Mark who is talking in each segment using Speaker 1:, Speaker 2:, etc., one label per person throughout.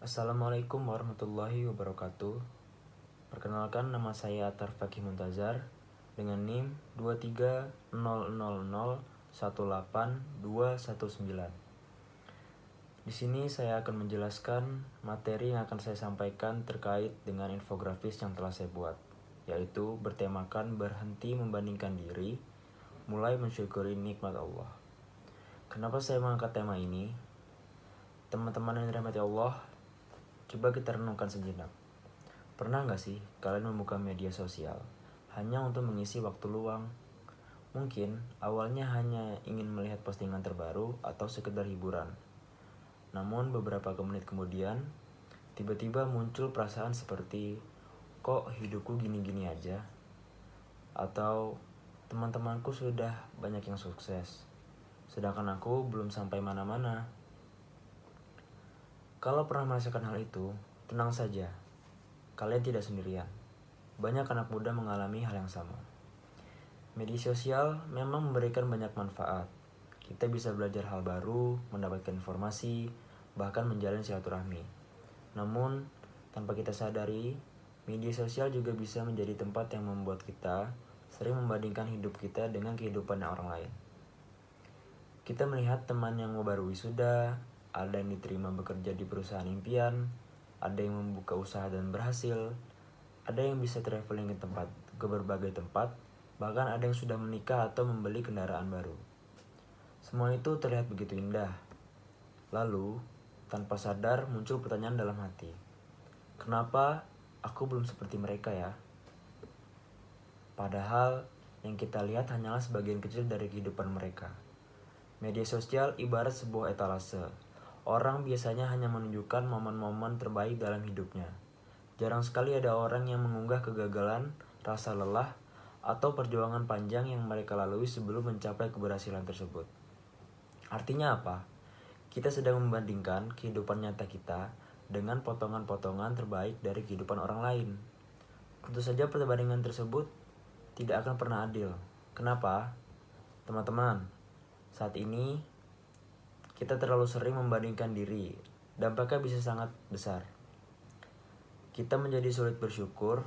Speaker 1: Assalamualaikum warahmatullahi wabarakatuh. Perkenalkan, nama saya Atar Fakih Muntazar dengan NIM 23000182119. Di sini saya akan menjelaskan materi yang akan saya sampaikan terkait dengan infografis yang telah saya buat, yaitu bertemakan berhenti membandingkan diri, mulai mensyukuri nikmat Allah. Kenapa saya mengangkat tema ini? Teman-teman yang dirahmati Allah, coba kita renungkan sejenak. Pernah nggak sih kalian membuka media sosial hanya untuk mengisi waktu luang? Mungkin awalnya hanya ingin melihat postingan terbaru atau sekedar hiburan. Namun beberapa menit kemudian, tiba-tiba muncul perasaan seperti, kok hidupku gini-gini aja? Atau teman-temanku sudah banyak yang sukses, sedangkan aku belum sampai mana-mana. Kalau pernah merasakan hal itu, tenang saja. Kalian tidak sendirian. Banyak anak muda mengalami hal yang sama. Media sosial memang memberikan banyak manfaat. Kita bisa belajar hal baru, mendapatkan informasi, bahkan menjalin silaturahmi. Namun, tanpa kita sadari, media sosial juga bisa menjadi tempat yang membuat kita sering membandingkan hidup kita dengan kehidupan orang lain. Kita melihat teman yang baru wisuda, ada yang diterima bekerja di perusahaan impian, ada yang membuka usaha dan berhasil, ada yang bisa traveling ke berbagai tempat, bahkan ada yang sudah menikah atau membeli kendaraan baru. Semua itu terlihat begitu indah. Lalu, tanpa sadar muncul pertanyaan dalam hati. Kenapa aku belum seperti mereka ya? Padahal yang kita lihat hanyalah sebagian kecil dari kehidupan mereka. Media sosial ibarat sebuah etalase. Orang biasanya hanya menunjukkan momen-momen terbaik dalam hidupnya. Jarang sekali ada orang yang mengunggah kegagalan, rasa lelah, atau perjuangan panjang yang mereka lalui sebelum mencapai keberhasilan tersebut. Artinya apa? Kita sedang membandingkan kehidupan nyata kita dengan potongan-potongan terbaik dari kehidupan orang lain. Tentu saja perbandingan tersebut tidak akan pernah adil. Kenapa? Teman-teman, saat ini kita terlalu sering membandingkan diri. Dampaknya bisa sangat besar. Kita menjadi sulit bersyukur,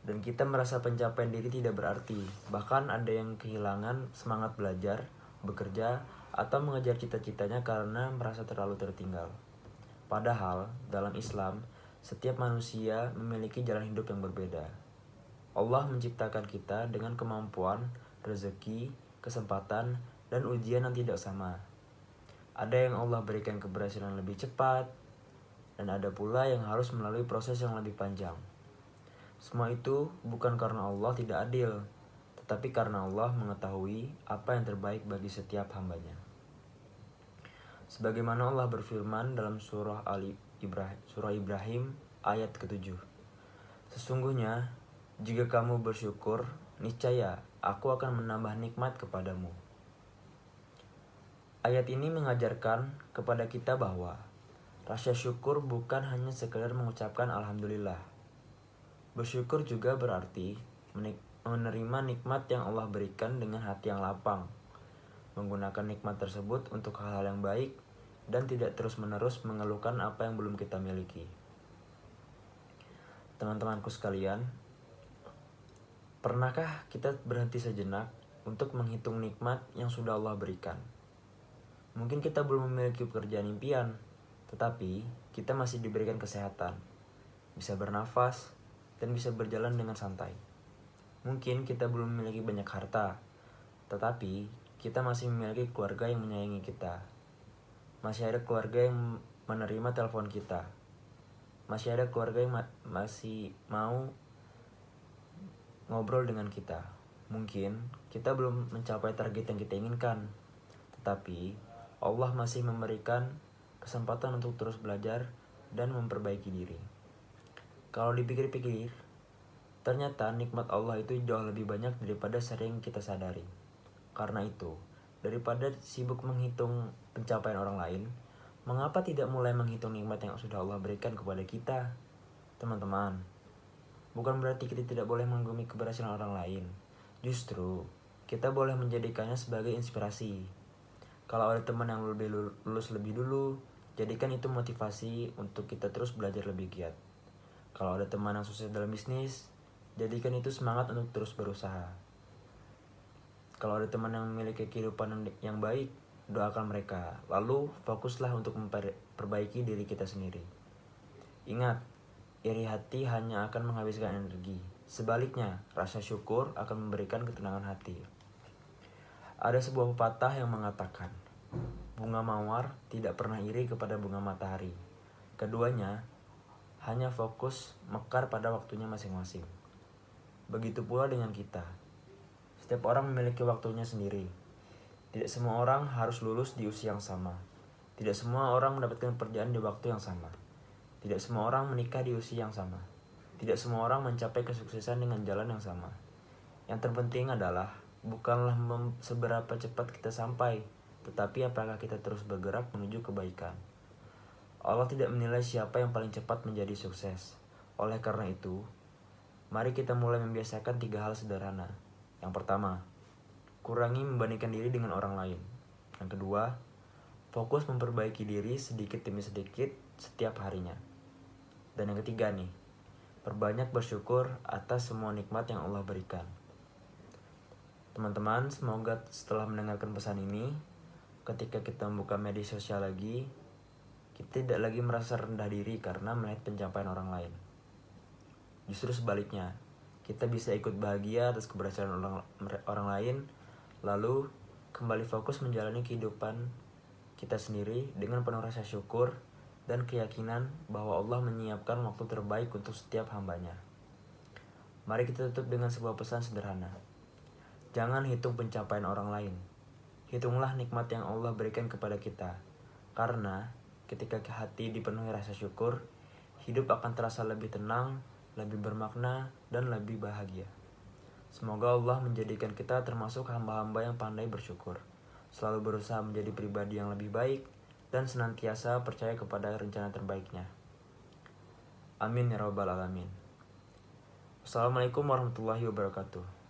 Speaker 1: dan kita merasa pencapaian diri tidak berarti. Bahkan ada yang kehilangan semangat belajar, bekerja, atau mengejar cita-citanya karena merasa terlalu tertinggal. Padahal, dalam Islam, setiap manusia memiliki jalan hidup yang berbeda. Allah menciptakan kita dengan kemampuan, rezeki, kesempatan, dan ujian yang tidak sama. Ada yang Allah berikan keberhasilan lebih cepat, dan ada pula yang harus melalui proses yang lebih panjang. Semua itu bukan karena Allah tidak adil, tetapi karena Allah mengetahui apa yang terbaik bagi setiap hambanya. Sebagaimana Allah berfirman dalam surah Ibrahim ayat ke-7. Sesungguhnya, jika kamu bersyukur, niscaya aku akan menambah nikmat kepadamu. Ayat ini mengajarkan kepada kita bahwa rasa syukur bukan hanya sekedar mengucapkan alhamdulillah. Bersyukur juga berarti menerima nikmat yang Allah berikan dengan hati yang lapang, menggunakan nikmat tersebut untuk hal-hal yang baik, dan tidak terus-menerus mengeluhkan apa yang belum kita miliki. Teman-temanku sekalian, pernahkah kita berhenti sejenak untuk menghitung nikmat yang sudah Allah berikan? Mungkin kita belum memiliki pekerjaan impian, tetapi kita masih diberikan kesehatan, bisa bernafas, dan bisa berjalan dengan santai. Mungkin kita belum memiliki banyak harta, tetapi kita masih memiliki keluarga yang menyayangi kita. Masih ada keluarga yang menerima telepon kita. Masih ada keluarga yang masih mau ngobrol dengan kita. Mungkin kita belum mencapai target yang kita inginkan, tetapi Allah masih memberikan kesempatan untuk terus belajar dan memperbaiki diri. Kalau dipikir-pikir, ternyata nikmat Allah itu jauh lebih banyak daripada sering kita sadari. Karena itu, daripada sibuk menghitung pencapaian orang lain, mengapa tidak mulai menghitung nikmat yang sudah Allah berikan kepada kita? Teman-teman, bukan berarti kita tidak boleh mengagumi keberhasilan orang lain. Justru, kita boleh menjadikannya sebagai inspirasi. Kalau ada teman yang lulus lebih dulu, jadikan itu motivasi untuk kita terus belajar lebih giat. Kalau ada teman yang sukses dalam bisnis, jadikan itu semangat untuk terus berusaha. Kalau ada teman yang memiliki kehidupan yang baik, doakan mereka. Lalu fokuslah untuk memperbaiki diri kita sendiri. Ingat, iri hati hanya akan menghabiskan energi. Sebaliknya, rasa syukur akan memberikan ketenangan hati. Ada sebuah pepatah yang mengatakan, bunga mawar tidak pernah iri kepada bunga matahari. Keduanya hanya fokus mekar pada waktunya masing-masing. Begitu pula dengan kita. Setiap orang memiliki waktunya sendiri. Tidak semua orang harus lulus di usia yang sama. Tidak semua orang mendapatkan pekerjaan di waktu yang sama. Tidak semua orang menikah di usia yang sama. Tidak semua orang mencapai kesuksesan dengan jalan yang sama. Yang terpenting adalah bukanlah seberapa cepat kita sampai, tetapi apakah kita terus bergerak menuju kebaikan. Allah tidak menilai siapa yang paling cepat menjadi sukses. Oleh karena itu, mari kita mulai membiasakan 3 hal sederhana. Yang pertama, kurangi membandingkan diri dengan orang lain. Yang kedua, fokus memperbaiki diri sedikit demi sedikit setiap harinya. Dan yang ketiga nih, perbanyak bersyukur atas semua nikmat yang Allah berikan. Teman-teman, semoga setelah mendengarkan pesan ini, ketika kita membuka media sosial lagi, kita tidak lagi merasa rendah diri karena melihat pencapaian orang lain. Justru sebaliknya, kita bisa ikut bahagia atas keberhasilan orang lain, lalu kembali fokus menjalani kehidupan kita sendiri dengan penuh rasa syukur dan keyakinan bahwa Allah menyiapkan waktu terbaik untuk setiap hambanya. Mari kita tutup dengan sebuah pesan sederhana. Jangan hitung pencapaian orang lain. Hitunglah nikmat yang Allah berikan kepada kita. Karena ketika hati dipenuhi rasa syukur, hidup akan terasa lebih tenang, lebih bermakna, dan lebih bahagia. Semoga Allah menjadikan kita termasuk hamba-hamba yang pandai bersyukur, selalu berusaha menjadi pribadi yang lebih baik, dan senantiasa percaya kepada rencana terbaiknya. Amin ya rabbal alamin. Assalamualaikum warahmatullahi wabarakatuh.